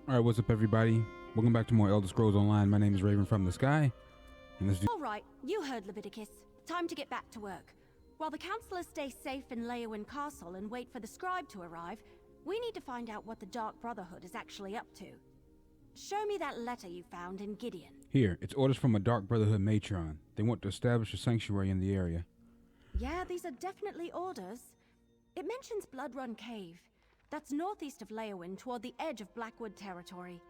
All right, what's up, everybody? Welcome back to more Elder Scrolls Online. My name is Raven from the Sky, and let's do. All right, you heard Leviticus. Time to get back to work. While the counselors stay safe in Leyawiin Castle and wait for the scribe to arrive, we need to find out what the Dark Brotherhood is actually up to. Show me that letter you found in Gideon. Here, it's orders from a Dark Brotherhood matron. They want to establish a sanctuary in the area. Yeah, these are definitely orders. It mentions Blood Run Cave. That's northeast of Leyawiin, toward the edge of Blackwood territory.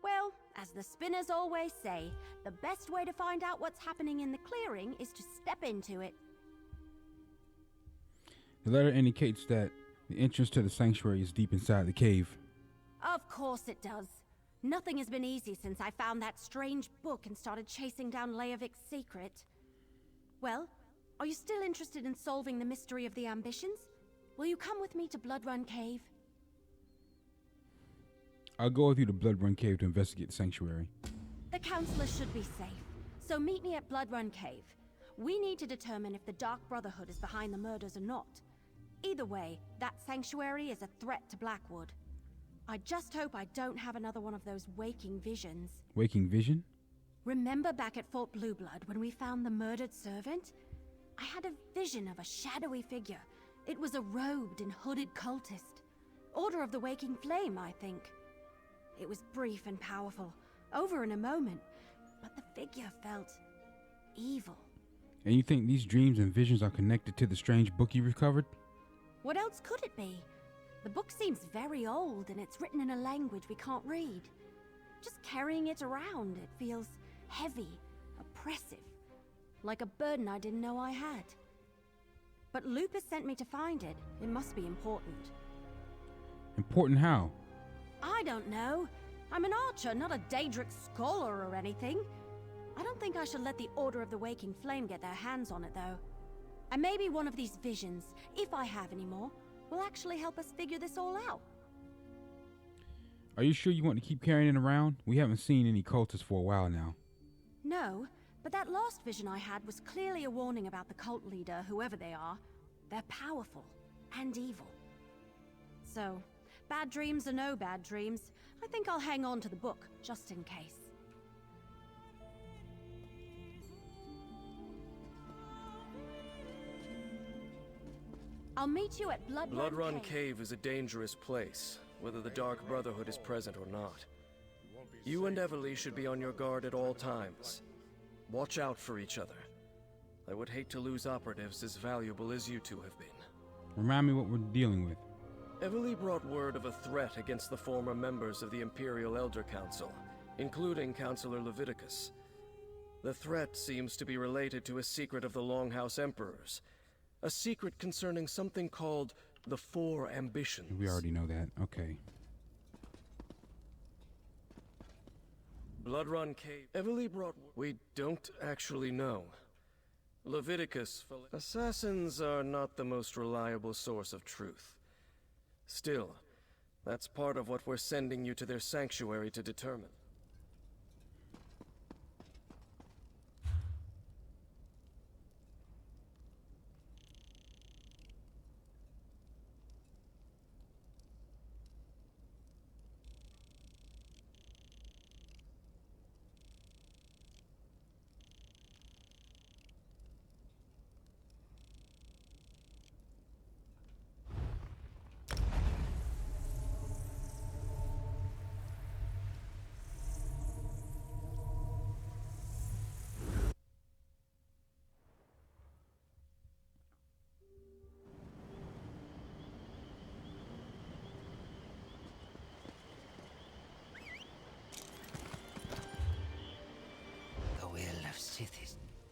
Well, as the spinners always say, the best way to find out what's happening in the clearing is to step into it. The letter indicates that the entrance to the sanctuary is deep inside the cave. Of course it does. Nothing has been easy since I found that strange book and started chasing down Leovik's secret. Well, are you still interested in solving the mystery of the ambitions? Will you come with me to Blood Run Cave? I'll go with you to Blood Run Cave to investigate the sanctuary. The counselor should be safe, so meet me at Blood Run Cave. We need to determine if the Dark Brotherhood is behind the murders or not. Either way, that sanctuary is a threat to Blackwood. I just hope I don't have another one of those waking visions. Waking vision? Remember back at Fort Blueblood when we found the murdered servant? I had a vision of a shadowy figure. It was a robed and hooded cultist. Order of the Waking Flame, I think. It was brief and powerful, over in a moment, but the figure felt evil. And you think these dreams and visions are connected to the strange book you recovered? What else could it be? The book seems very old and it's written in a language we can't read. Just carrying it around, it feels heavy, oppressive, like a burden I didn't know I had. But Lupus sent me to find it. It must be important. Important how? I don't know. I'm an archer, not a Daedric scholar or anything. I don't think I should let the Order of the Waking Flame get their hands on it, though. And maybe one of these visions, if I have any more, will actually help us figure this all out. Are you sure you want to keep carrying it around? We haven't seen any cultists for a while now. No, but that last vision I had was clearly a warning about the cult leader, whoever they are. They're powerful and evil. So, bad dreams are no bad dreams. I think I'll hang on to the book, just in case. I'll meet you at Blood Run Cave is a dangerous place, whether the Dark Brotherhood is present or not. You and Everly should be on your guard at all times. Watch out for each other. I would hate to lose operatives as valuable as you two have been. Remind me what we're dealing with. Everly brought word of a threat against the former members of the Imperial Elder Council, including Councillor Leviticus. The threat seems to be related to a secret of the Longhouse Emperors. A secret concerning something called the Four Ambitions. We already know that. Okay. Blood Run Cave. Everly brought... We don't actually know. Leviticus... Assassins are not the most reliable source of truth. Still, that's part of what we're sending you to their sanctuary to determine.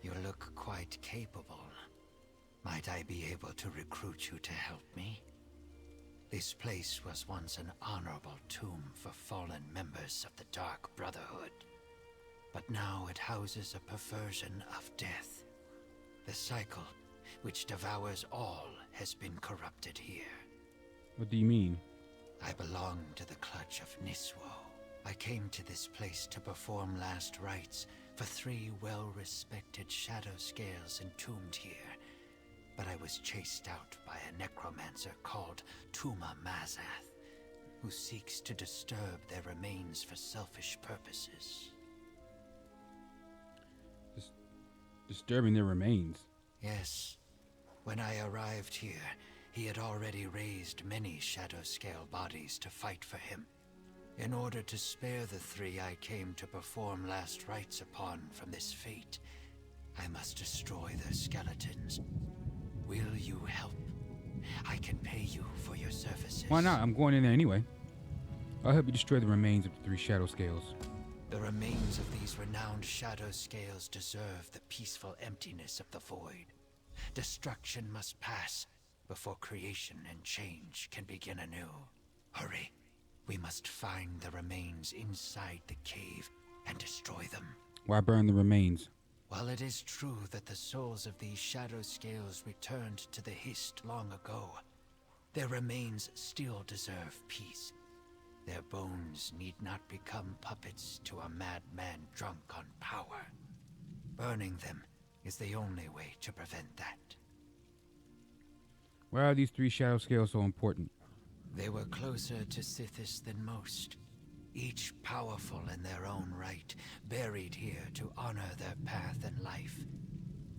You look quite capable. Might I be able to recruit you to help me? This place was once an honorable tomb for fallen members of the Dark Brotherhood. But now it houses a perversion of death. The cycle, which devours all, has been corrupted here. What do you mean? I belong to the clutch of Niswo. I came to this place to perform last rites for 3 well-respected shadow scales entombed here. But I was chased out by a necromancer called Tuma Mazath. who seeks to disturb their remains for selfish purposes. Disturbing their remains? Yes. When I arrived here, he had already raised many shadow-scale bodies to fight for him. In order to spare the 3 I came to perform last rites upon from this fate, I must destroy their skeletons. Will you help? I can pay you for your services. Why not? I'm going in there anyway. I'll help you destroy the remains of the 3 shadow scales. The remains of these renowned shadow scales deserve the peaceful emptiness of the void. Destruction must pass before creation and change can begin anew. Hurry. We must find the remains inside the cave and destroy them. Why burn the remains? While it is true that the souls of these shadow scales returned to the Hist long ago, their remains still deserve peace. Their bones need not become puppets to a madman drunk on power. Burning them is the only way to prevent that. Why are these 3 shadow scales so important? They were closer to Sithis than most, each powerful in their own right, buried here to honor their path and life,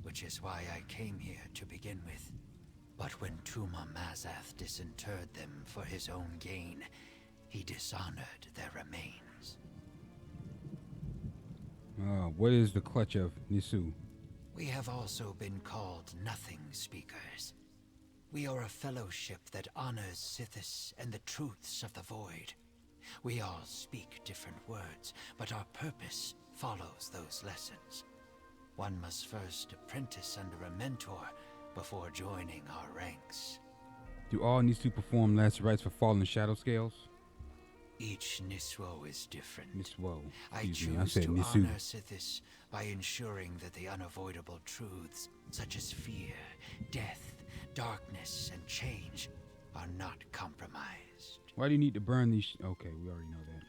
which is why I came here to begin with. But when Tuma Mazath disinterred them for his own gain, he dishonored their remains. What is the clutch of Nisu? We have also been called Nothing Speakers. We are a fellowship that honors Sithis and the truths of the Void. We all speak different words, but our purpose follows those lessons. One must first apprentice under a mentor before joining our ranks. Do all Nisu perform last rites for fallen shadow scales? Each Niswo is different. Niswo. I I choose said to Nisu. honor Sithis by ensuring that the unavoidable truths, such as fear, death, darkness, and change, are not compromised. Why do you need to burn these? Okay, we already know that.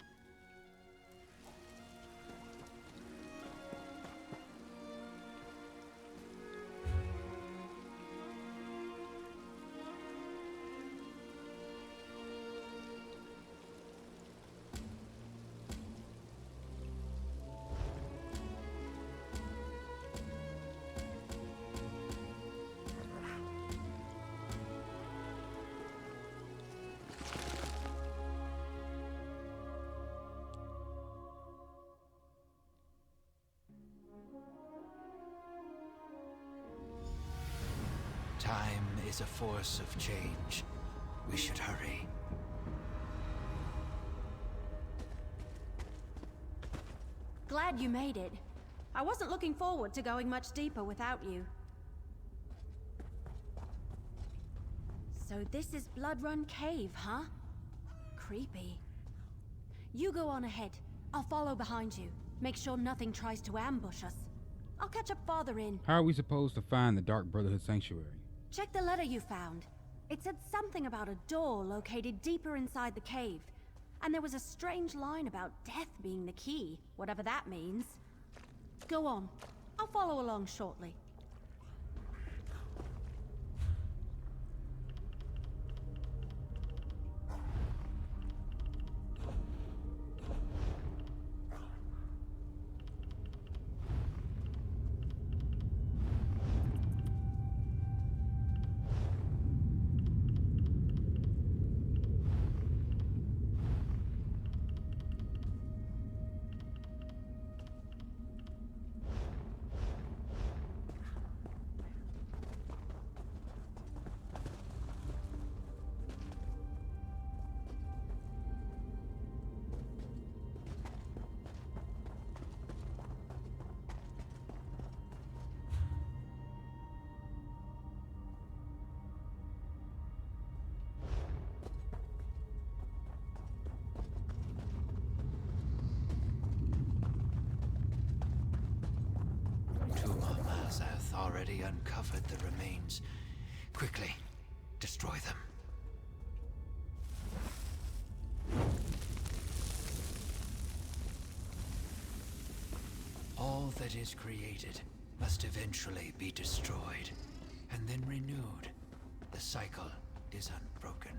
Time is a force of change. We should hurry. Glad you made it. I wasn't looking forward to going much deeper without you. So this is Blood Run Cave, huh? Creepy. You go on ahead. I'll follow behind you. Make sure nothing tries to ambush us. I'll catch up farther in. How are we supposed to find the Dark Brotherhood Sanctuary? Check the letter you found. It said something about a door located deeper inside the cave. And there was a strange line about death being the key, whatever that means. Go on. I'll follow along shortly. Already uncovered the remains. Quickly, destroy them. All that is created must eventually be destroyed, and then renewed. The cycle is unbroken.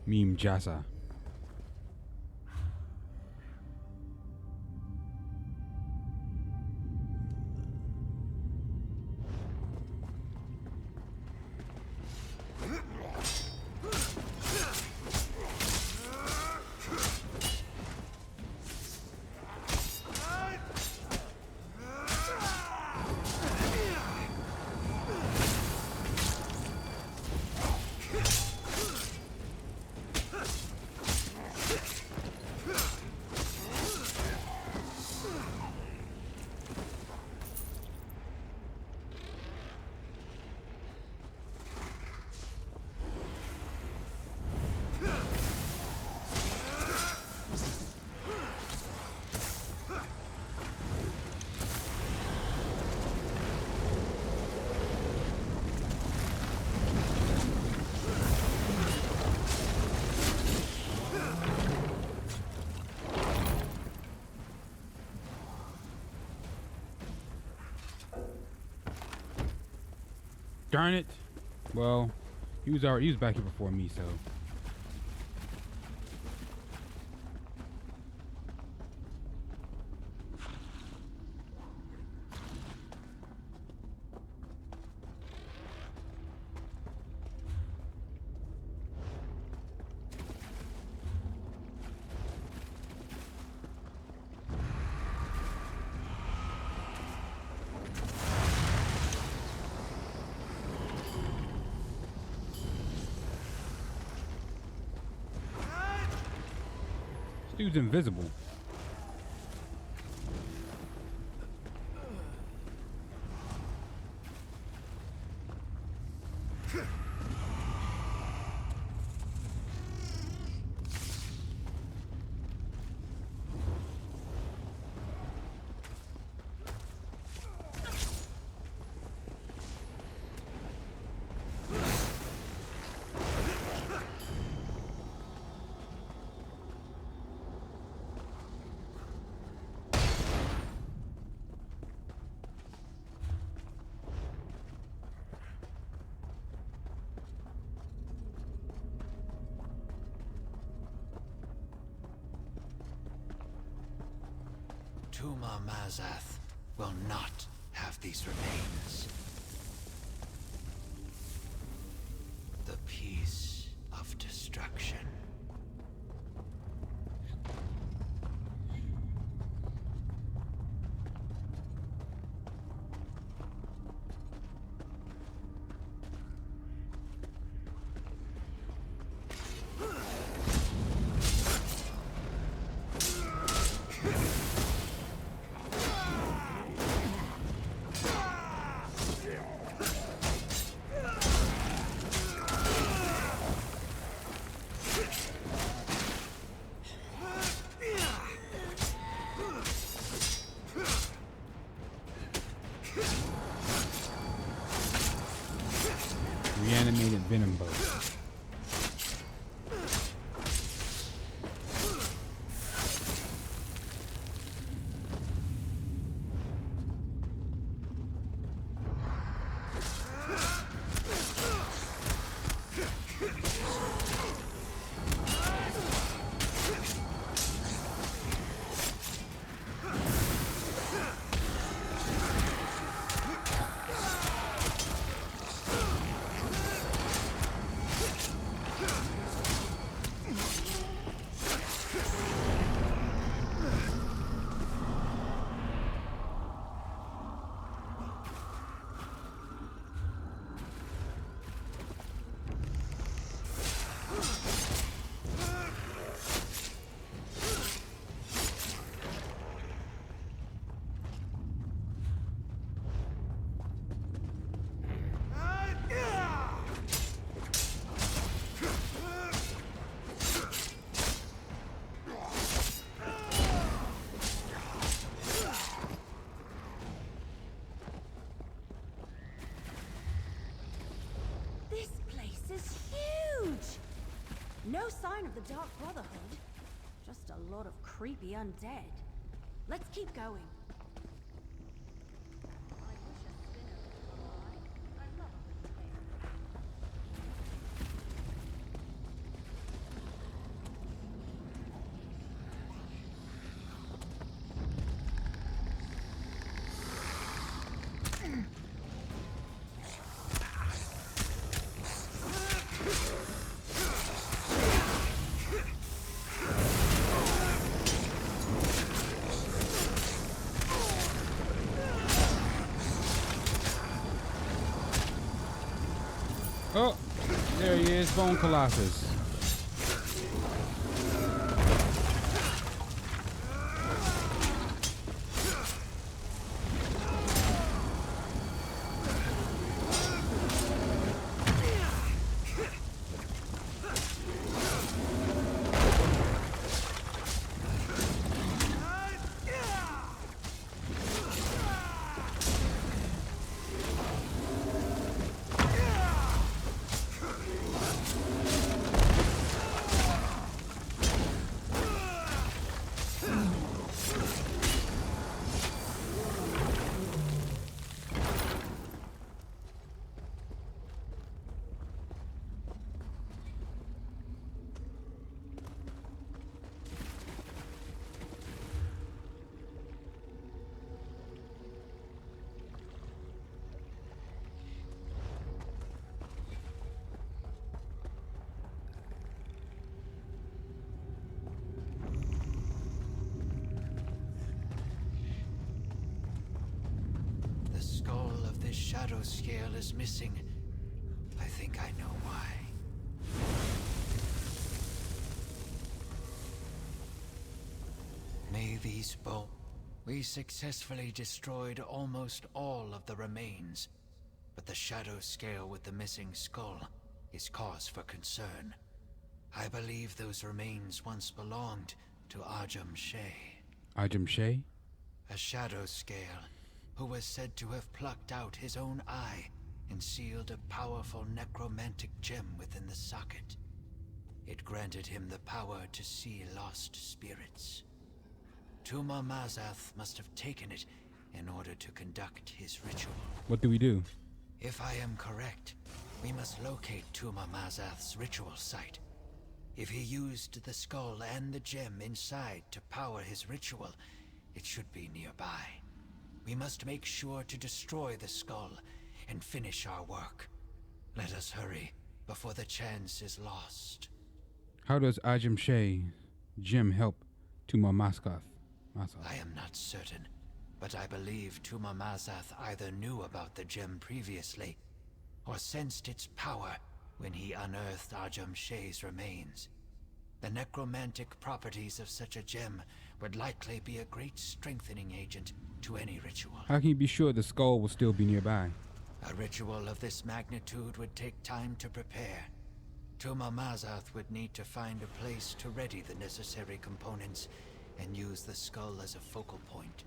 Meme Jasa. Darn it. Well, he was back here before me, so. Dude's invisible. Tuma Mazath will not have these remains. The peace of destruction. Reanimated venom boat. No sign of the Dark Brotherhood. Just a lot of creepy undead. Let's keep going. Oh, there he is, Bone Colossus. The skull of this shadow scale is missing. I think I know why. May these bones... We successfully destroyed almost all of the remains, but the shadow scale with the missing skull is cause for concern. I believe those remains once belonged to Ajum Shay. Ajum Shay? A shadow scale who was said to have plucked out his own eye and sealed a powerful necromantic gem within the socket. It granted him the power to see lost spirits. Tuma Mazath must have taken it in order to conduct his ritual. What do we do? If I am correct, we must locate Tuma Mazath's ritual site. If he used the skull and the gem inside to power his ritual, it should be nearby. We must make sure to destroy the skull and finish our work. Let us hurry before the chance is lost. How does Ajum Shay Jim help Tuma Mazath? I am not certain, but I believe Tuma Mazath either knew about the gem previously, or sensed its power when he unearthed Ajum Shay's remains. The necromantic properties of such a gem would likely be a great strengthening agent to any ritual. How can you be sure the skull will still be nearby? A ritual of this magnitude would take time to prepare. Tuma Mazath would need to find a place to ready the necessary components and use the skull as a focal point.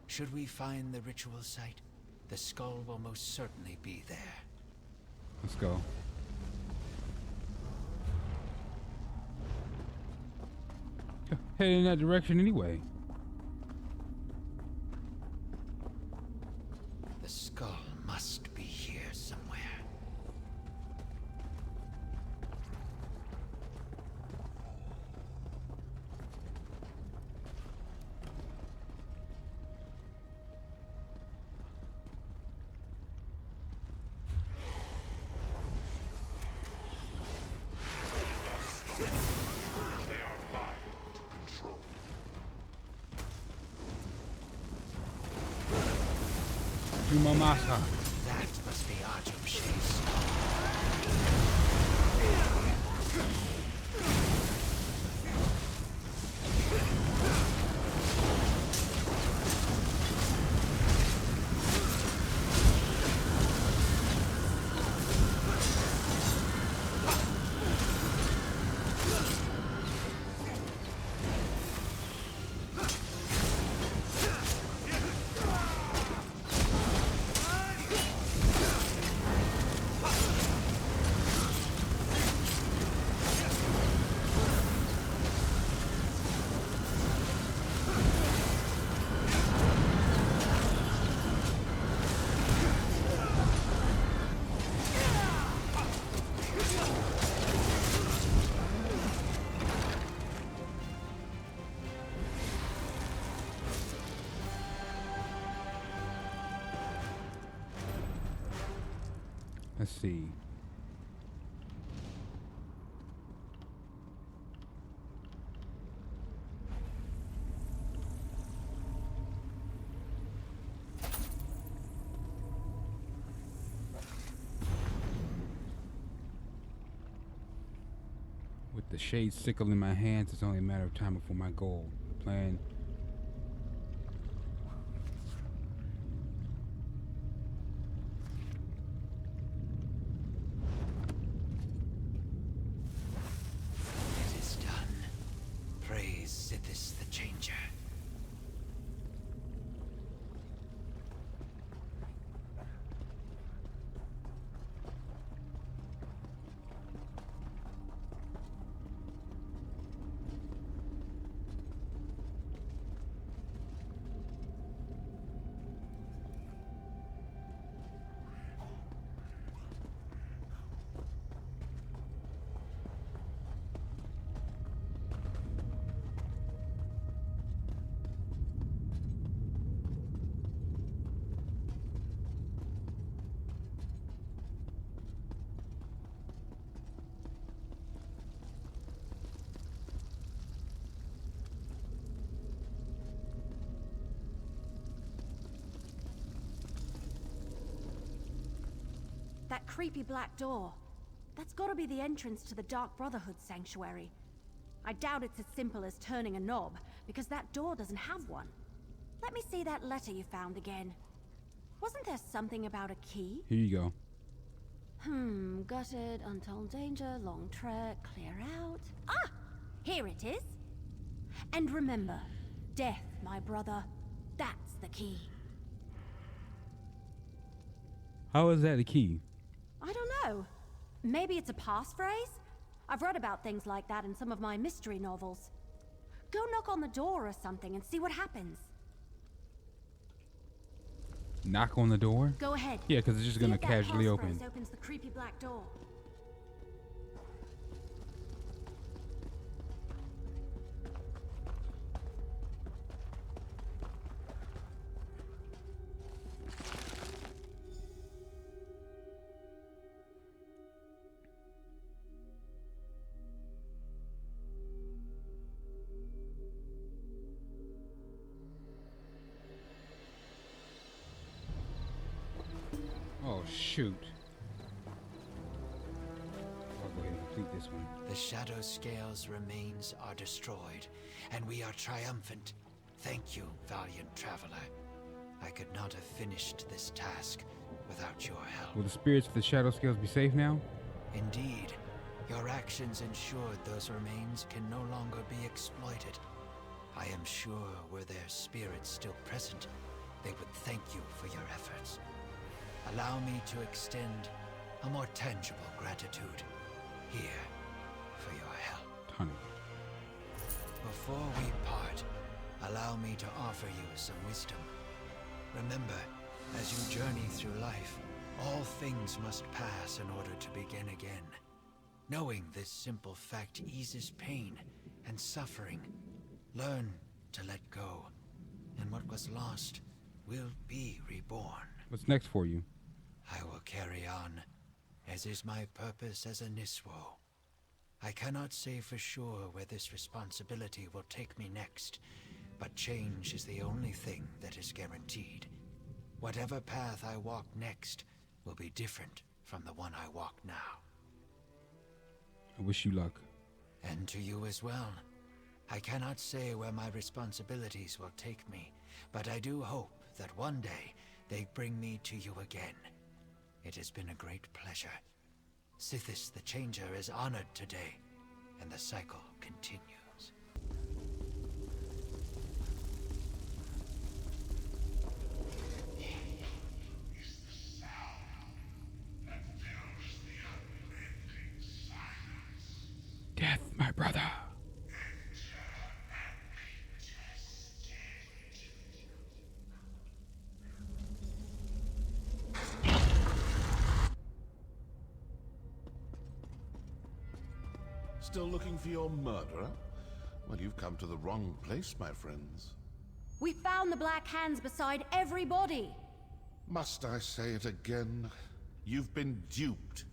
Should we find the ritual site, the skull will most certainly be there. Let's go. Head in that direction anyway. The skull must be here somewhere. Tuma Mazath. That must be Ajum Shay's skull. Let's see. the shade sickle in my hands. It's only a matter of time before my goal. Plan. It is done. Praise Sithis the Changer. That creepy black door. That's gotta be the entrance to the Dark Brotherhood sanctuary. I doubt it's as simple as turning a knob, because that door doesn't have one. Let me see that letter you found again. Wasn't there something about a key? Here you go. Gutted, untold danger, long trek, clear out. Ah! Here it is. And remember, death, my brother, that's the key. How is that a key? I don't know. Maybe it's a passphrase? I've read about things like that in some of my mystery novels. Go knock on the door or something and see what happens. Knock on the door? Go ahead. Yeah, because it's just gonna casually open. That passphrase opens the creepy black door. Oh, shoot. I'll go ahead and complete this one. The Shadow Scales remains are destroyed, and we are triumphant. Thank you, valiant traveler. I could not have finished this task without your help. Will the spirits of the Shadow Scales be safe now? Indeed, your actions ensured those remains can no longer be exploited. I am sure were their spirits still present, they would thank you for your efforts. Allow me to extend a more tangible gratitude here for your help. Honey. Before we part, allow me to offer you some wisdom. Remember, as you journey through life, all things must pass in order to begin again. Knowing this simple fact eases pain and suffering. Learn to let go, and what was lost will be reborn. What's next for you? I will carry on, as is my purpose as a Niswo. I cannot say for sure where this responsibility will take me next, but change is the only thing that is guaranteed. Whatever path I walk next will be different from the one I walk now. I wish you luck. And to you as well. I cannot say where my responsibilities will take me, but I do hope that one day they bring me to you again. It has been a great pleasure. Sithis the Changer is honored today, and the cycle continues. Death, my brother. Still looking for your murderer? Well, you've come to the wrong place, my friends. We found the Black Hands beside every body. Must I say it again? You've been duped,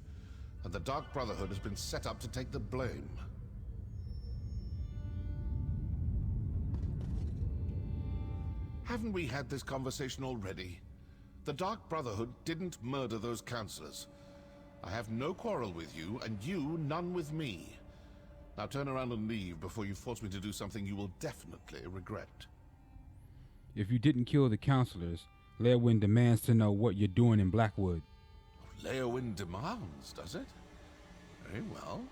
and the Dark Brotherhood has been set up to take the blame. Haven't we had this conversation already? The Dark Brotherhood didn't murder those counselors. I have no quarrel with you, and you none with me. Now turn around and leave before you force me to do something you will definitely regret. If you didn't kill the counselors, Leowyn demands to know what you're doing in Blackwood. Leowyn demands, does it? Very well.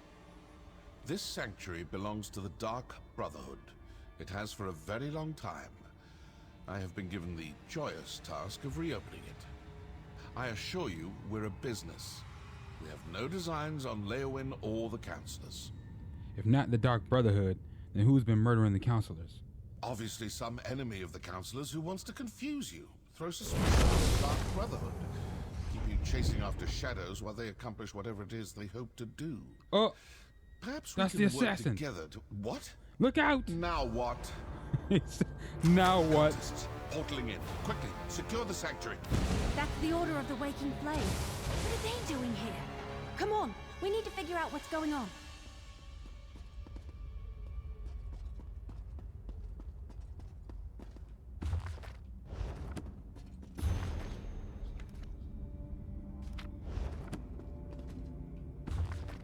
This sanctuary belongs to the Dark Brotherhood. It has for a very long time. I have been given the joyous task of reopening it. I assure you, we're a business. We have no designs on Leowyn or the counselors. If not the Dark Brotherhood, then who's been murdering the counselors? Obviously some enemy of the counselors who wants to confuse you, throw suspicion on the Dark Brotherhood, keep you chasing after shadows while they accomplish whatever it is they hope to do. Oh, Perhaps we that's can the work assassin. together to... What? Look out! Now what? Now what? Cultists portaling in. Quickly, secure the sanctuary. That's the Order of the Waking Flame. What are they doing here? Come on, we need to figure out what's going on.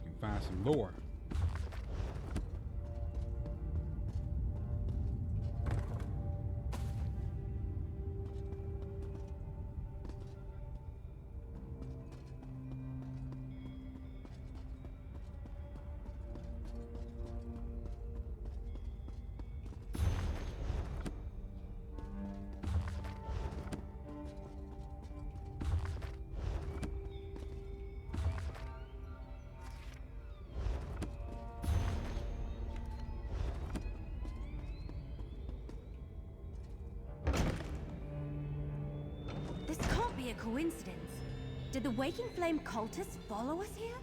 You can find some lore. This can't be a coincidence. Did the Waking Flame cultists follow us here?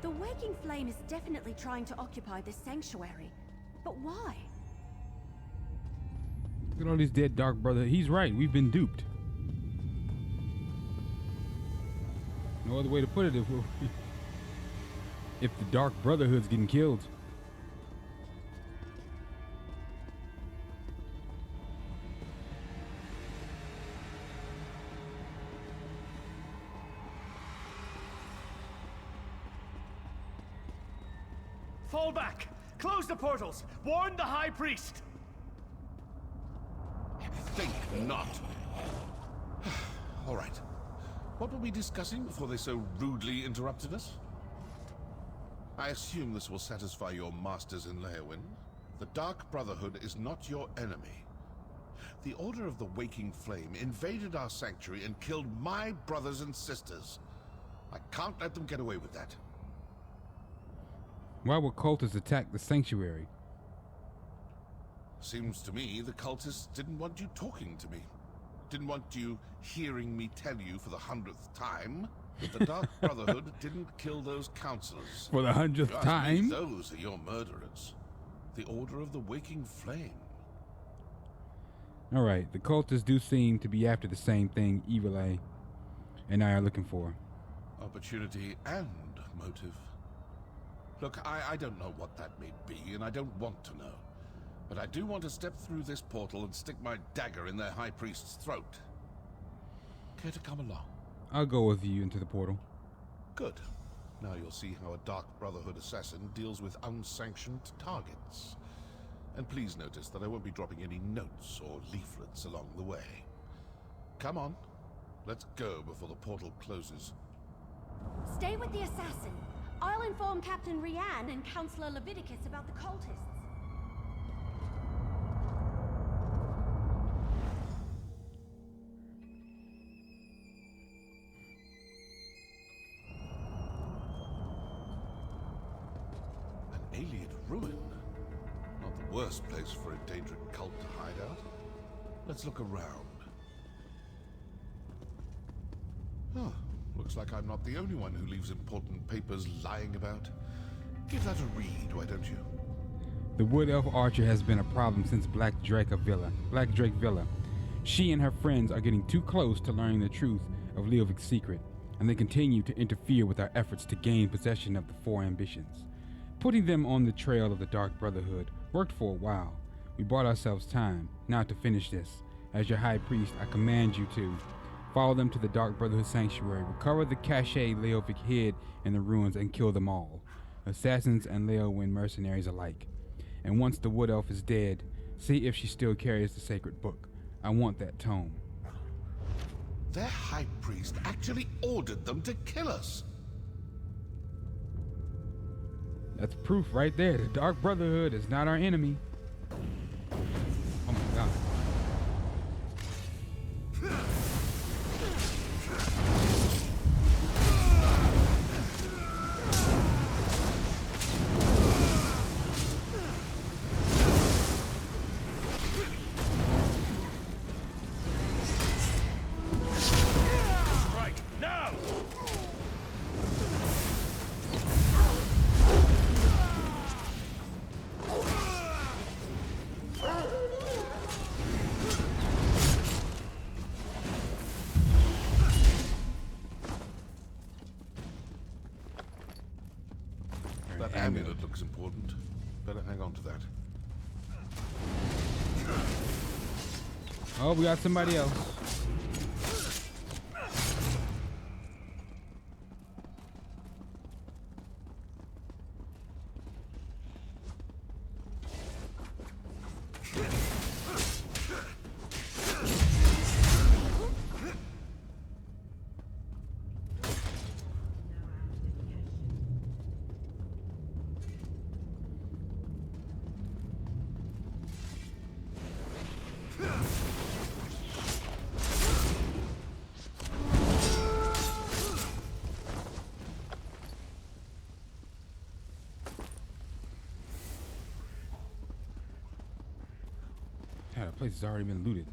The Waking Flame is definitely trying to occupy this sanctuary. But why? Look at all these dead Dark Brother. He's right. We've been duped. No other way to put it if the Dark Brotherhood's getting killed. Fall back! Close the portals! Warn the High Priest! Think not. All right. What were we discussing before they so rudely interrupted us? I assume this will satisfy your masters in Leowyn. The Dark Brotherhood is not your enemy. The Order of the Waking Flame invaded our sanctuary and killed my brothers and sisters. I can't let them get away with that. Why would cultists attack the sanctuary? Seems to me the cultists didn't want you talking to me. Didn't want you hearing me tell you for the 100th time that the Dark Brotherhood didn't kill those counselors. For the 100th You ask me, time? those are your murderers. The Order of the Waking Flame. Alright, the cultists do seem to be after the same thing Evil A and I are looking for. Opportunity and motive. Look, I don't know what that may be, and I don't want to know. But I do want to step through this portal and stick my dagger in their high priest's throat. Care to come along? I'll go with you into the portal. Good. Now you'll see how a Dark Brotherhood assassin deals with unsanctioned targets. And please notice that I won't be dropping any notes or leaflets along the way. Come on. Let's go before the portal closes. Stay with the assassin. I'll inform Captain Rianne and Counselor Leviticus about the cultists. An alien ruin. Not the worst place for a endangered cult to hide out. Let's look around. Huh. Looks like I'm not the only one who leaves important papers lying about. Give that a read, why don't you? The Wood Elf Archer has been a problem since Black Drake Villa. She and her friends are getting too close to learning the truth of Leovic's secret, and they continue to interfere with our efforts to gain possession of the four ambitions. Putting them on the trail of the Dark Brotherhood worked for a while. We bought ourselves time. Now to finish this, as your High Priest, I command you to follow them to the Dark Brotherhood Sanctuary, recover the cachet Leovic hid in the ruins, and kill them all, assassins and Leowind mercenaries alike. And once the Wood Elf is dead, see if she still carries the sacred book. I want that tome. Their High Priest actually ordered them to kill us. That's proof right there. The Dark Brotherhood is not our enemy. Oh my god. Right, now! That amulet looks important. Better hang on to that. Oh, we got somebody else. Yeah, the place has already been looted.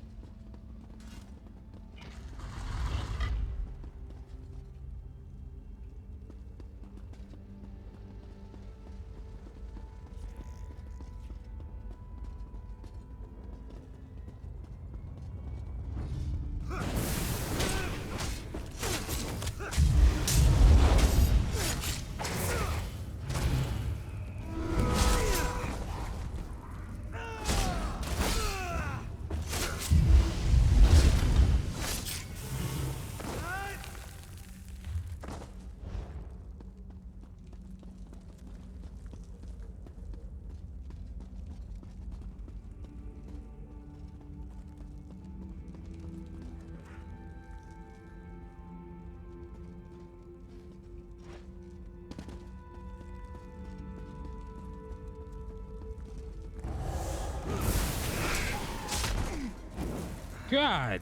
God!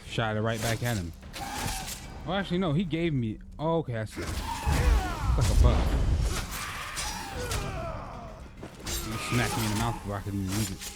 Shot it right back at him. Oh, actually, no, he gave me... Oh, okay, I see. It's like a bug. You smack me in the mouth before I can even use it.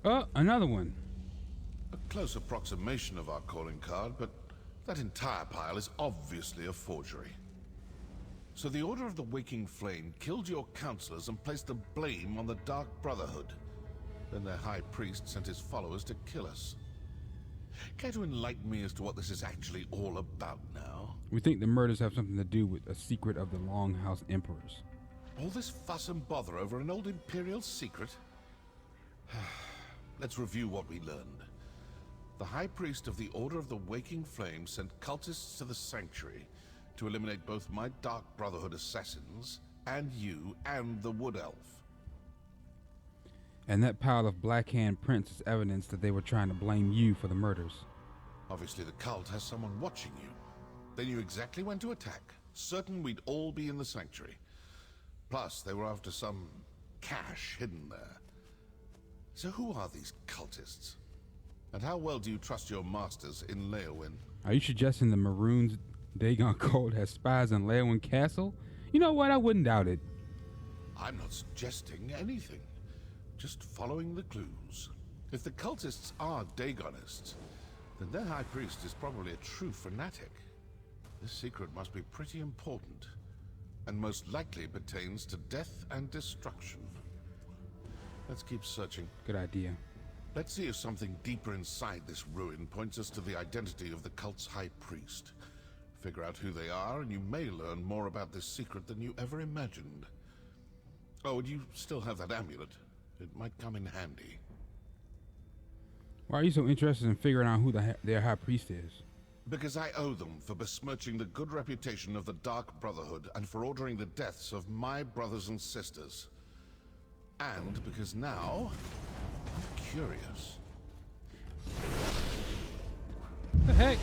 Oh, another one. A close approximation of our calling card, but that entire pile is obviously a forgery. So the Order of the Waking Flame killed your counselors and placed the blame on the Dark Brotherhood. Then their High Priest sent his followers to kill us. Care to enlighten me as to what this is actually all about now? We think the murders have something to do with a secret of the Longhouse Emperors. All this fuss and bother over an old Imperial secret? Let's review what we learned. The High Priest of the Order of the Waking Flame sent cultists to the Sanctuary to eliminate both my Dark Brotherhood assassins, and you, and the Wood Elf. And that pile of black hand prints is evidence that they were trying to blame you for the murders. Obviously the cult has someone watching you. They knew exactly when to attack, certain we'd all be in the Sanctuary. Plus, they were after some cache hidden there. So who are these cultists? And how well do you trust your masters in Leowyn? Are you suggesting the Mehrunes Dagon cult has spies in Leowyn Castle? You know what? I wouldn't doubt it. I'm not suggesting anything. Just following the clues. If the cultists are Dagonists, then their high priest is probably a true fanatic. This secret must be pretty important, and most likely pertains to death and destruction. Let's keep searching. Good idea. Let's see if something deeper inside this ruin points us to the identity of the cult's high priest. Figure out who they are, and you may learn more about this secret than you ever imagined. Oh, and you still have that amulet. It might come in handy. Why are you so interested in figuring out who their high priest is? Because I owe them for besmirching the good reputation of the Dark Brotherhood and for ordering the deaths of my brothers and sisters. And because now, I'm curious. The heck?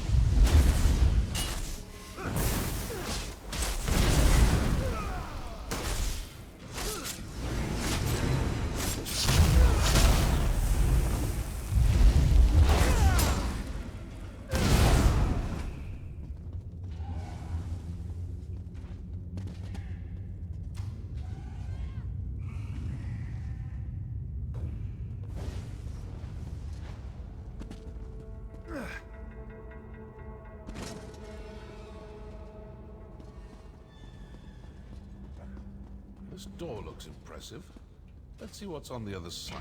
This door looks impressive. Let's see what's on the other side.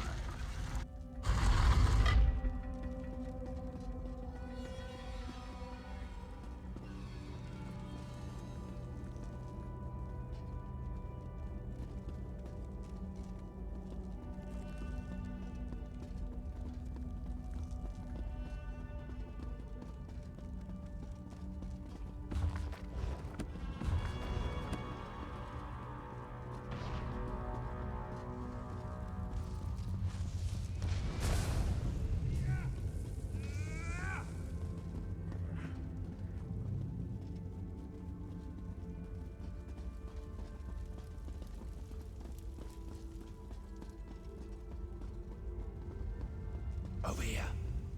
Over here.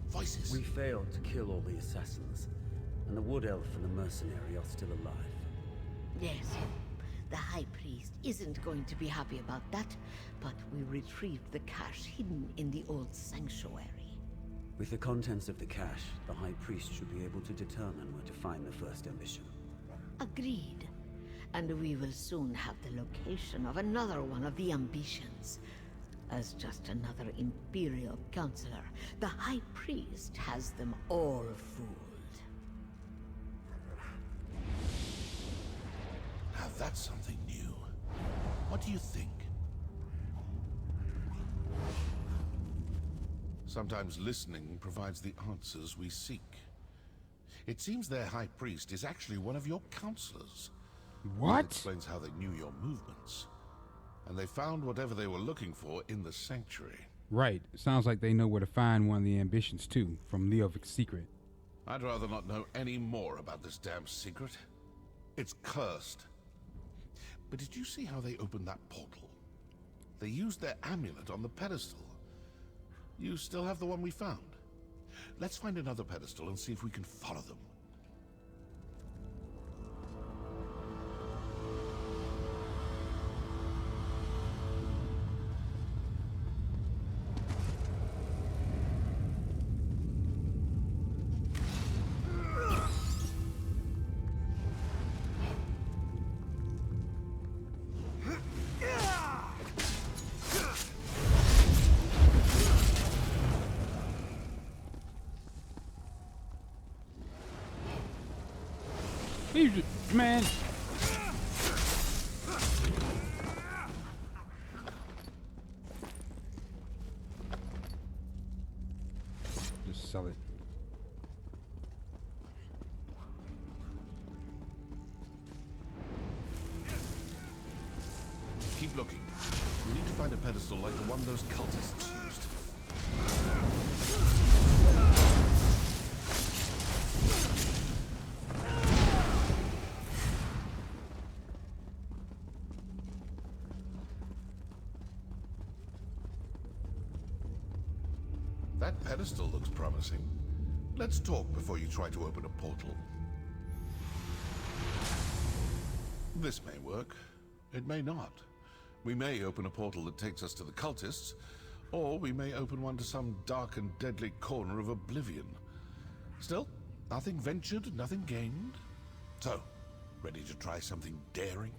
Voices. We failed to kill all the assassins, and the Wood Elf and the mercenary are still alive. Yes, the High Priest isn't going to be happy about that, but we retrieved the cache hidden in the old sanctuary. With the contents of the cache, the High Priest should be able to determine where to find the first ambition. Agreed. And we will soon have the location of another one of the ambitions. As just another Imperial counselor, the High Priest has them all fooled. Now that's something new. What do you think? Sometimes listening provides the answers we seek. It seems their high priest is actually one of your counselors. What? That explains how they knew your movements. And they found whatever they were looking for in the sanctuary. Right. Sounds like they know where to find one of the ambitions too, from Leovic's secret. I'd rather not know any more about this damn secret. It's cursed. But did you see how they opened that portal? They used their amulet on the pedestal. You still have the one we found. Let's find another pedestal and see if we can follow them. Man. Just sell it. Keep looking. We need to find a pedestal like the one those cultists used. That pedestal looks promising. Let's talk before you try to open a portal. This may work. It may not. We may open a portal that takes us to the cultists, or we may open one to some dark and deadly corner of oblivion. Still, nothing ventured, nothing gained. So, ready to try something daring?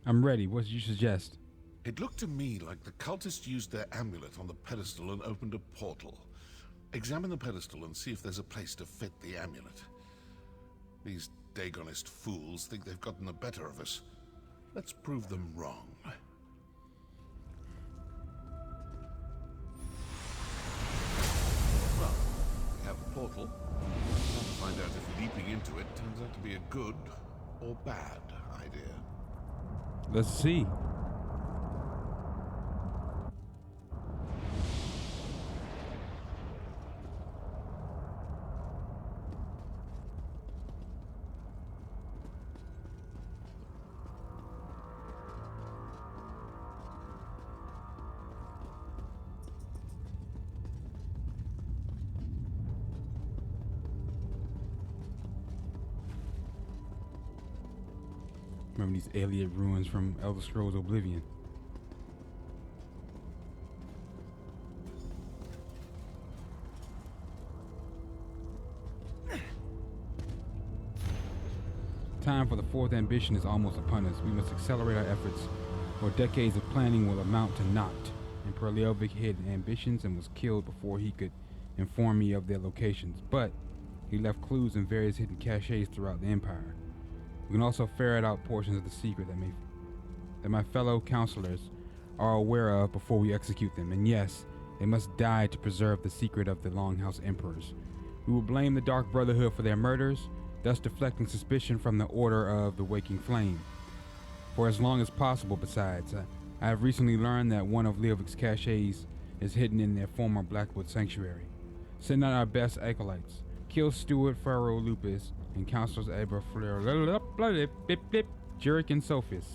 I'm ready. What do you suggest? It looked to me like the cultists used their amulet on the pedestal and opened a portal. Examine the pedestal and see if there's a place to fit the amulet. These Dagonist fools think they've gotten the better of us. Let's prove them wrong. Well, we have a portal. Now to find out if leaping into it turns out to be a good or bad idea. Let's see. Remember these alien ruins from Elder Scrolls Oblivion. Time for the fourth ambition is almost upon us. We must accelerate our efforts, or decades of planning will amount to naught. Emperor Leovic hid ambitions and was killed before he could inform me of their locations, but he left clues in various hidden caches throughout the Empire. We can also ferret out portions of the secret that my fellow counselors are aware of before we execute them. And yes, they must die to preserve the secret of the Longhouse Emperors. We will blame the Dark Brotherhood for their murders, thus deflecting suspicion from the Order of the Waking Flame. For as long as possible, besides, I have recently learned that one of Leovic's caches is hidden in their former Blackwood sanctuary. Send out our best acolytes. Kill Steward Pharaoh Lupus and Counselors Aber Fleur, Jerick and Sophis.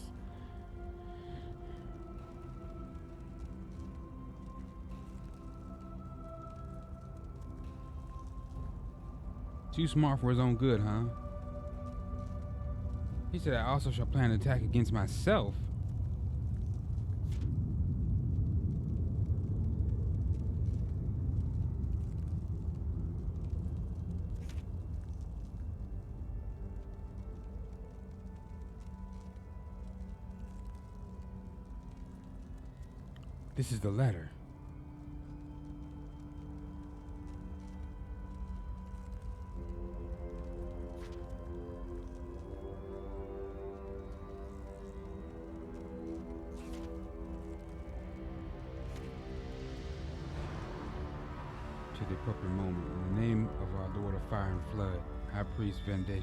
Too smart for his own good, huh? He said I also shall plan an attack against myself. This is the letter. To the appropriate moment, in the name of our Lord of Fire and Flood, High Priest Vandacia.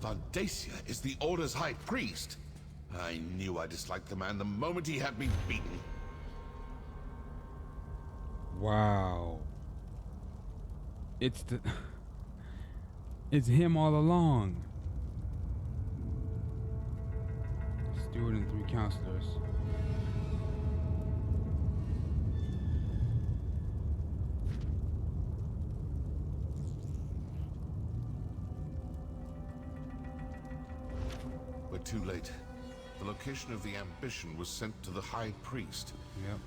Vandacia is the Order's High Priest. I knew I disliked the man the moment he had me beaten. Wow. It's the... It's him all along. Steward and 3 counselors. We're too late. The location of the ambition was sent to the High Priest. Yep.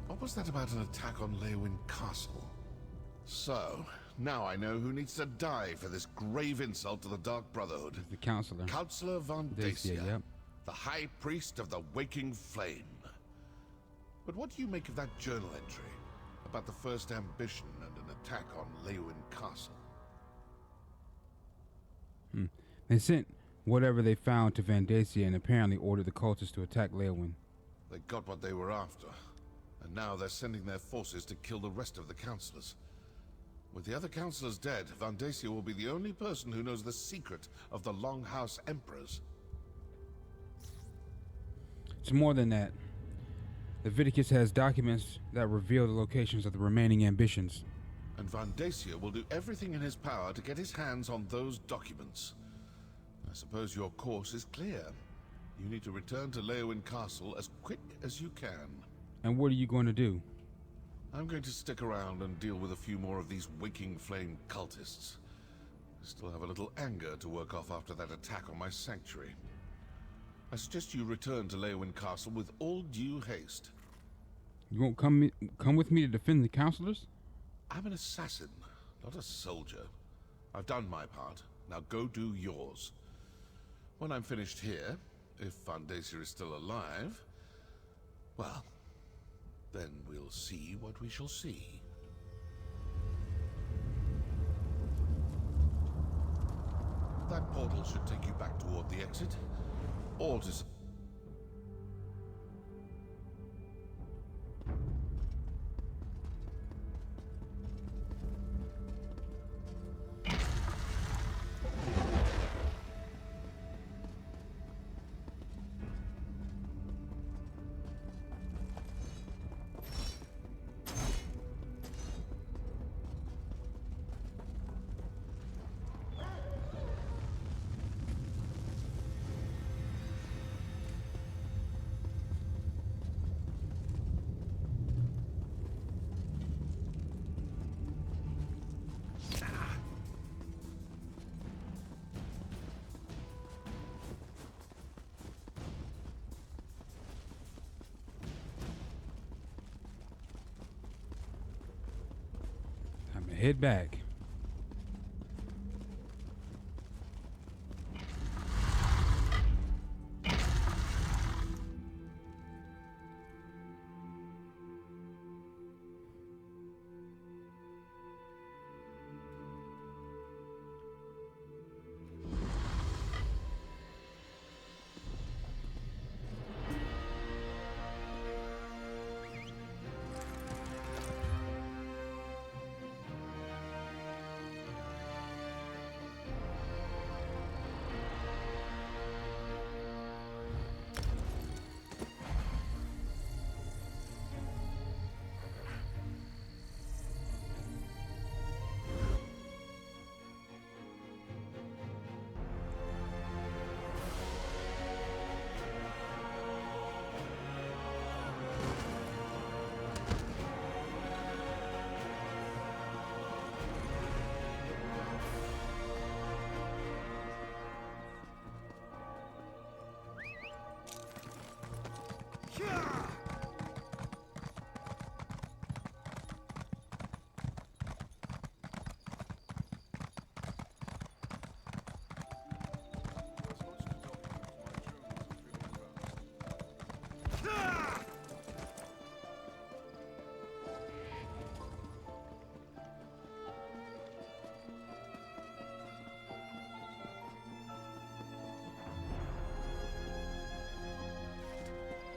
What was that about an attack on Leywin Castle? So, now I know who needs to die for this grave insult to the Dark Brotherhood. The counselor. Counselor Vandacia, Yep. the High Priest of the Waking Flame. But what do you make of that journal entry about the first ambition and an attack on Leywin Castle? They sent whatever they found to Vandacia and apparently ordered the cultists to attack Leywin. They got what they were after, and now they're sending their forces to kill the rest of the counselors. With the other counselors dead, Vandacia will be the only person who knows the secret of the Longhouse Emperors. It's more than that. Leviticus has documents that reveal the locations of the remaining ambitions. And Vandacia will do everything in his power to get his hands on those documents. I suppose your course is clear. You need to return to Leywin Castle as quick as you can. And what are you going to do? I'm going to stick around and deal with a few more of these Waking Flame cultists. I still have a little anger to work off after that attack on my sanctuary. I suggest you return to Leywin Castle with all due haste. You won't come with me to defend the counselors? I'm an assassin, not a soldier. I've done my part. Now go do yours. When I'm finished here, if Vandacia is still alive, well, then we'll see what we shall see. That portal should take you back toward the exit, or to... Time to head back.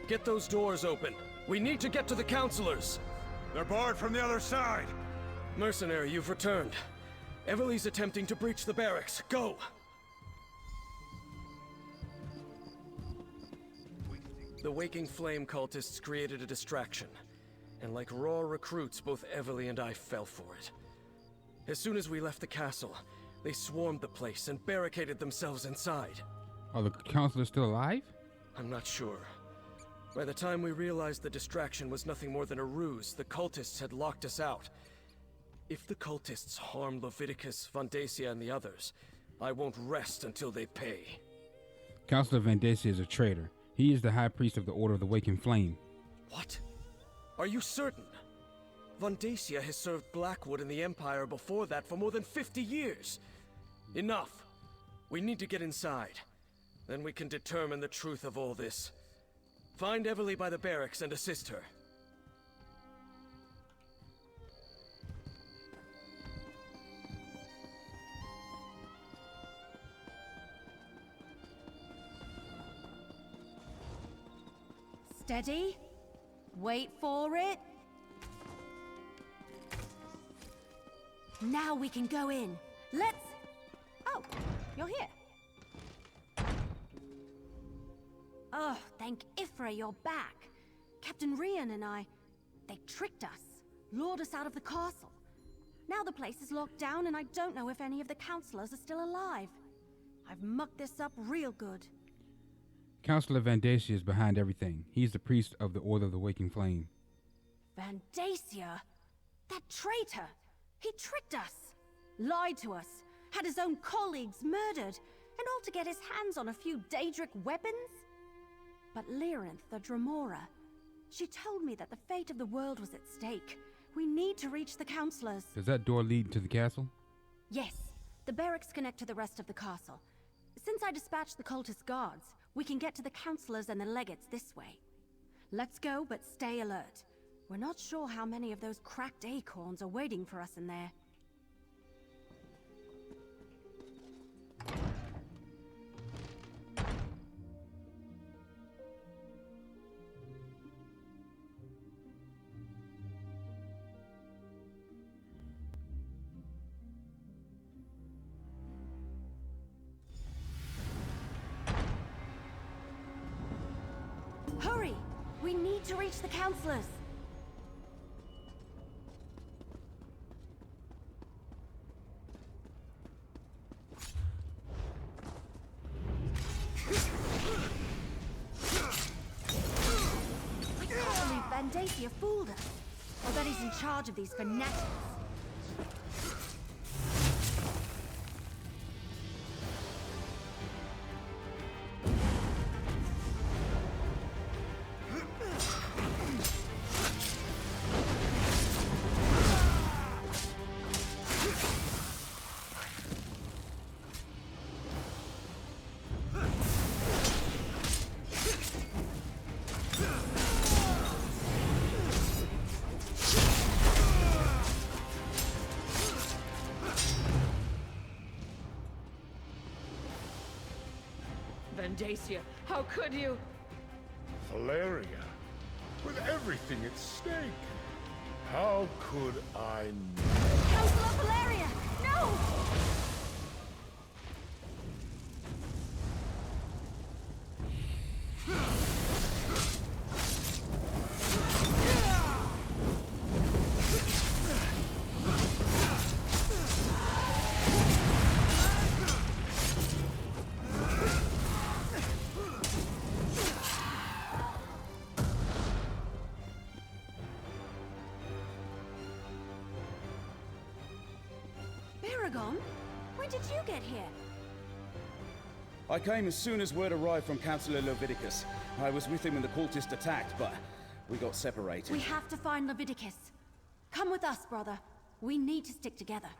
Get those doors open. We need to get to the counselors. They're barred from the other side! Mercenary, you've returned. Everly's attempting to breach the barracks. Go! The Waking Flame cultists created a distraction. And like raw recruits, both Everly and I fell for it. As soon as we left the castle, they swarmed the place and barricaded themselves inside. Are the counselors still alive? I'm not sure. By the time we realized the distraction was nothing more than a ruse, the cultists had locked us out. If the cultists harm Leviticus, Vandacia, and the others, I won't rest until they pay. Counselor Vandacia is a traitor. He is the High Priest of the Order of the Waking Flame. What? Are you certain? Vandacia has served Blackwood and the Empire before that for more than 50 years. Enough. We need to get inside. Then we can determine the truth of all this. Find Everly by the barracks and assist her. Steady. Wait for it. Now we can go in. Let's... Oh, you're here. Oh, thank Ifra you're back. Captain Rian and I, they tricked us, lured us out of the castle. Now the place is locked down and I don't know if any of the counselors are still alive. I've mucked this up real good. Counselor Vandacia is behind everything. He's the priest of the Order of the Waking Flame. Vandacia? That traitor! He tricked us, lied to us, had his own colleagues murdered, and all to get his hands on a few Daedric weapons? But Lyrinth, the Dremora, she told me that the fate of the world was at stake. We need to reach the counselors. Does that door lead to the castle? Yes, the barracks connect to the rest of the castle. Since I dispatched the cultist guards, we can get to the counselors and the legates this way. Let's go, but stay alert. We're not sure how many of those cracked acorns are waiting for us in there. Hurry! We need to reach the counselors! I can't believe Vandacia fooled us. Or that he's in charge of these fanatics. Vandacia, how could you? Valeria, with everything at stake, how could I not? Counselor Valeria! No! When did you get here? I came as soon as word arrived from Councillor Leviticus. I was with him when the cultists attacked, but we got separated. We have to find Leviticus. Come with us, brother. We need to stick together.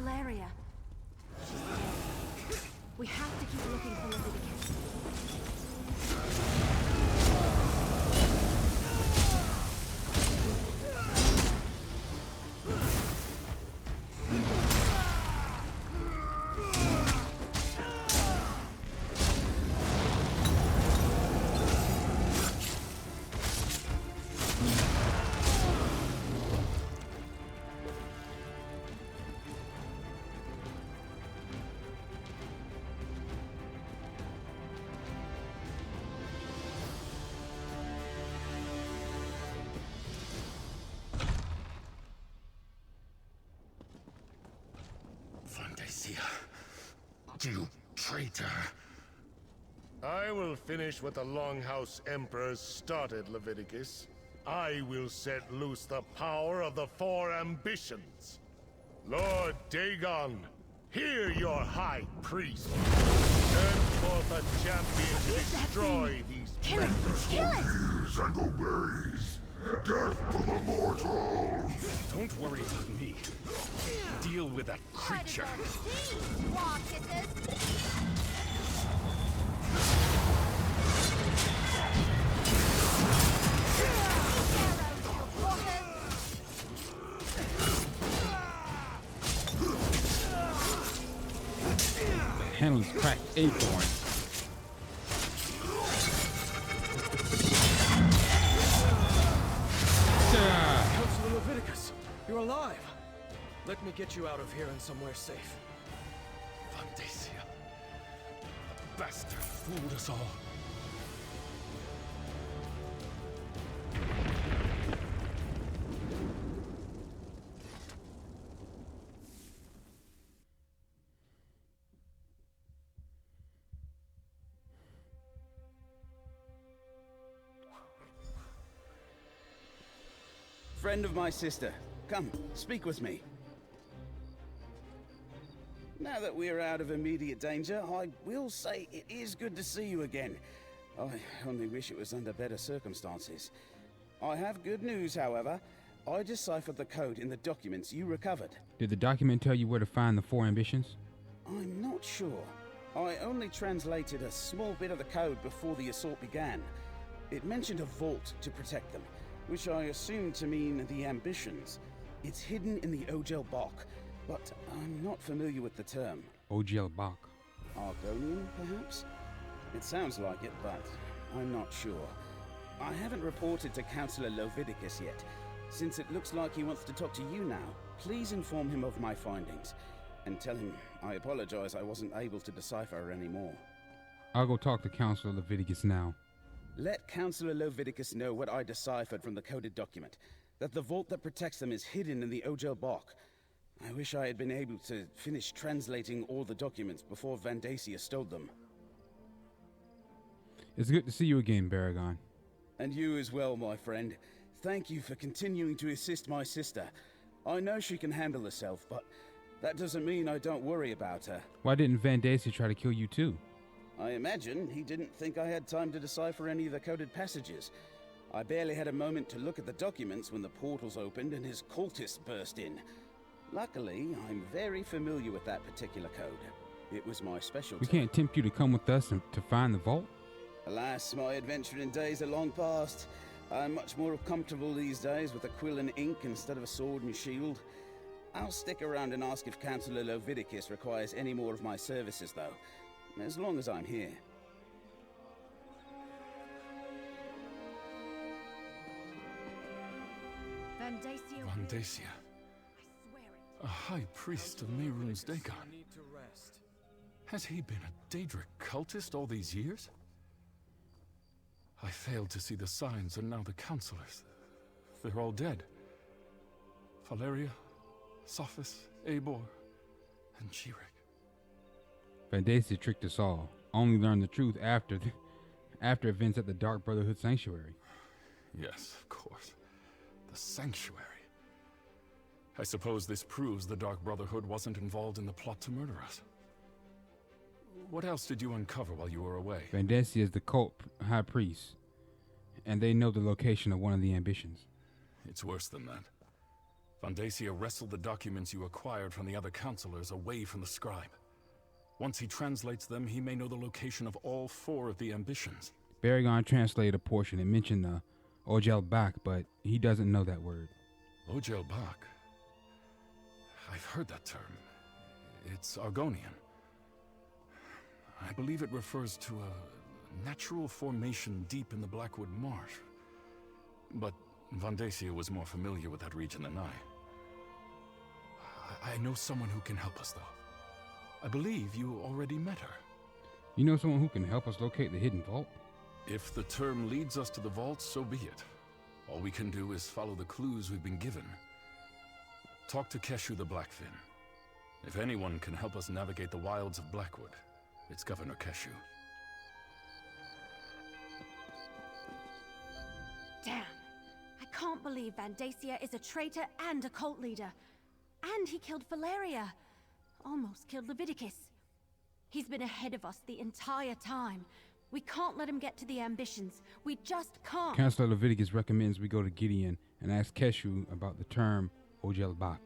Valeria. She's scared. We have to keep looking for Leviticus. You traitor! I will finish what the Longhouse Emperor started, Leviticus. I will set loose the power of the four ambitions. Lord Dagon, hear your high priest. Send forth a champion to destroy these Kill it! Kill it! trees and go berries. Death to the mortals! Don't worry about me. Deal with that creature. The handler's cracked acorn. Councilor Leviticus, you're alive. Let me get you out of here and somewhere safe. Vandacia. The bastard fooled us all. Friend of my sister, come, speak with me. Now that we're out of immediate danger, I will say it is good to see you again. I only wish it was under better circumstances. I have good news, however. I deciphered the code in the documents you recovered. Did the document tell you where to find the four ambitions? I'm not sure. I only translated a small bit of the code before the assault began. It mentioned a vault to protect them, which I assumed to mean the ambitions. It's hidden in the Ogel Bok, but I'm not familiar with the term. Ogel Bok. Argonian, perhaps? It sounds like it, but I'm not sure. I haven't reported to Councillor Leviticus yet. Since it looks like he wants to talk to you now, please inform him of my findings. And tell him I apologize I wasn't able to decipher anymore. I'll go talk to Councilor Leviticus now. Let Councillor Leviticus know what I deciphered from the coded document. That the vault that protects them is hidden in the Ogel Bok. I wish I had been able to finish translating all the documents before Vandacia stole them. It's good to see you again, Baragon. And you as well, my friend. Thank you for continuing to assist my sister. I know she can handle herself, but that doesn't mean I don't worry about her. Why didn't Vandacia try to kill you too? I imagine he didn't think I had time to decipher any of the coded passages. I barely had a moment to look at the documents when the portals opened and his cultists burst in. Luckily, I'm very familiar with that particular code. It was my specialty. We can't tempt you to come with us to find the vault? Alas, my adventuring days are long past. I'm much more comfortable these days with a quill and ink instead of a sword and shield. I'll stick around and ask if Councillor Leviticus requires any more of my services, though. As long as I'm here. Vandacia. A high priest of Mehrunes Dagon. Has he been a Daedric cultist all these years? I failed to see the signs, and now the counselors. They're all dead. Valeria, Sophis, Eivor, and Jirik. Vandacia tricked us all. Only learned the truth after events at the Dark Brotherhood Sanctuary. Yes, of course. The Sanctuary. I suppose this proves the Dark Brotherhood wasn't involved in the plot to murder us. What else did you uncover while you were away? Vandacia is the cult high priest, and they know the location of one of the ambitions. It's worse than that. Vandacia wrestled the documents you acquired from the other counselors away from the scribe. Once he translates them, he may know the location of all 4 of the ambitions. Baragon translated a portion and mentioned the Ojel Bak, but he doesn't know that word. Ojel Bak? I've heard that term. It's Argonian. I believe it refers to a natural formation deep in the Blackwood marsh. But Vandacia was more familiar with that region than I know someone who can help us, though. I believe you already met her. You know someone who can help us locate the hidden vault? If the term leads us to the vault, so be it. All we can do is follow the clues we've been given. Talk to Keshu the Blackfin. If anyone can help us navigate the wilds of Blackwood, it's Governor Keshu. Damn. I can't believe Vandacia is a traitor and a cult leader. And he killed Valeria. Almost killed Leviticus. He's been ahead of us the entire time. We can't let him get to the ambitions. We just can't. Counselor Leviticus recommends we go to Gideon and ask Keshu about the term Ojel Bak.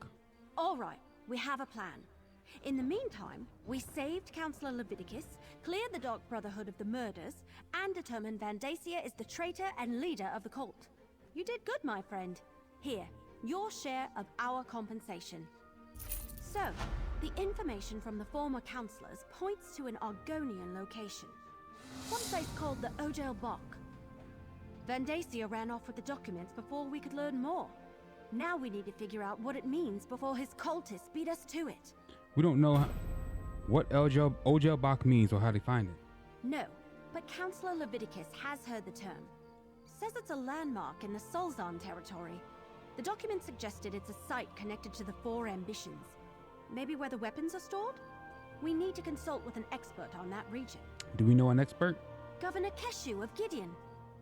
All right, we have a plan. In the meantime, we saved Counselor Leviticus, cleared the Dark Brotherhood of the murders, and determined Vandacia is the traitor and leader of the cult. You did good, my friend. Here, your share of our compensation. So, the information from the former counselors points to an Argonian location. One place called the Ojel Bak. Vandacia ran off with the documents before we could learn more. Now we need to figure out what it means before his cultists beat us to it. We don't know what Ojel Bak means or how to find it. No, but Counselor Leviticus has heard the term. Says it's a landmark in the Solzan territory. The document suggested it's a site connected to the 4 ambitions. Maybe where the weapons are stored? We need to consult with an expert on that region. Do we know an expert? Governor Keshu of Gideon.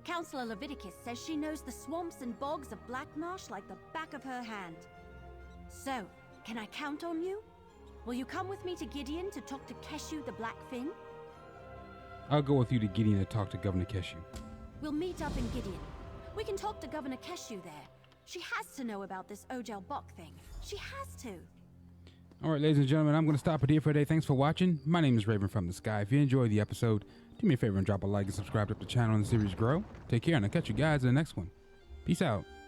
Counselor Leviticus says she knows the swamps and bogs of Blackmarsh like the back of her hand. So, can I count on you? Will you come with me to Gideon to talk to Keshu the Blackfin? I'll go with you to Gideon to talk to Governor Keshu. We'll meet up in Gideon. We can talk to Governor Keshu there. She has to know about this Ojel Bak thing. She has to. All right, ladies and gentlemen, I'm going to stop it here for today. Thanks for watching. My name is Raven from the Sky. If you enjoyed the episode, do me a favor and drop a like and subscribe to the channel and the series grow. Take care, and I'll catch you guys in the next one. Peace out.